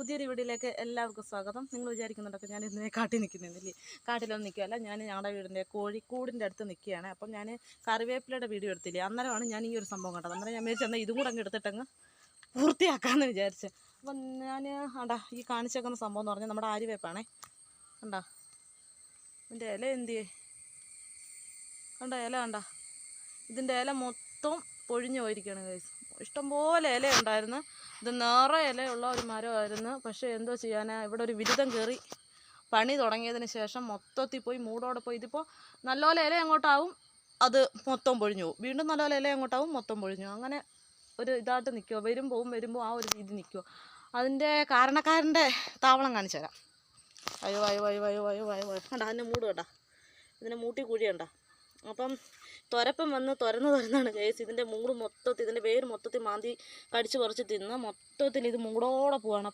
പുതിയൊരു വീഡിയോയിലേക്ക് എല്ലാവർക്കും സ്വാഗതം. നിങ്ങൾ വിചാരിക്കുന്നുണ്ടൊക്കെ ഞാൻ ഇന്നലെ കാട്ടിൽ നിൽക്കുന്നില്ലേ? കാട്ടിലൊന്നും നിൽക്കുകയല്ല, ഞാൻ ഞങ്ങളുടെ വീടിൻ്റെ കോഴിക്കൂടിൻ്റെ അടുത്ത് നിൽക്കുകയാണ്. അപ്പം ഞാൻ കറിവേപ്പിലയുടെ വീഡിയോ എടുത്തില്ലേ, അന്നേരമാണ് ഞാൻ ഈ ഒരു സംഭവം കണ്ടത്. അന്നേരം ഞാൻ വിചാരിച്ചെന്നാൽ ഇതും കൂടെ അങ്ങ് എടുത്തിട്ടങ്ങ് പൂർത്തിയാക്കാമെന്ന് വിചാരിച്ച്. അപ്പം ഞാൻ ഈ കാണിച്ചേക്കുന്ന സംഭവം എന്ന് പറഞ്ഞാൽ നമ്മുടെ ആര്യവേപ്പാണേ. കണ്ടാ ഇതിൻ്റെ ഇല എന്തിയേ? ഇല കണ്ട, ഇതിൻ്റെ ഇല മൊത്തം പൊഴിഞ്ഞു പോയിരിക്കുകയാണ് ഗൈസ്. ഇഷ്ടംപോലെ ഇല ഉണ്ടായിരുന്നു. ഇത് നിറയെ ഇലയുള്ള ഒരു മരമായിരുന്നു. പക്ഷേ എന്തോ ചെയ്യാനാ, ഇവിടെ ഒരു ബിരുദം കയറി പണി തുടങ്ങിയതിന് ശേഷം മൊത്തത്തിൽ പോയി മൂടോടെ പോയി. ഇതിപ്പോൾ നല്ലപോലെ ഇല അങ്ങോട്ടാവും, അത് മൊത്തം പൊഴിഞ്ഞു പോകും. വീണ്ടും നല്ലപോലെ ഇല അങ്ങോട്ടാവും, മൊത്തം പൊഴിഞ്ഞു. അങ്ങനെ ഒരു ഇതായിട്ട് നിൽക്കുമോ, വരുമ്പോൾ ആ ഒരു രീതി നിൽക്കുമോ. അതിൻ്റെ കാരണക്കാരൻ്റെ താവളം കാണിച്ചു തരാം. അയ്യോ അയ്യോ അയ്യോ അയ്യോ അയ്യോ അയ്യോ കണ്ട, അതിൻ്റെ മൂട് കണ്ട, ഇതിൻ്റെ മൂട്ടി കുഴി കണ്ട. അപ്പം തുരപ്പം വന്ന് തുരന്നാണ് കേസ്. ഇതിൻ്റെ മൂട് മൊത്തത്തിൽ, ഇതിൻ്റെ വേര് മൊത്തത്തിൽ മാന്തി കടിച്ച് പറിച്ച് തിന്ന് മൊത്തത്തിൽ ഇത് മൂടോടെ പോവാണ്.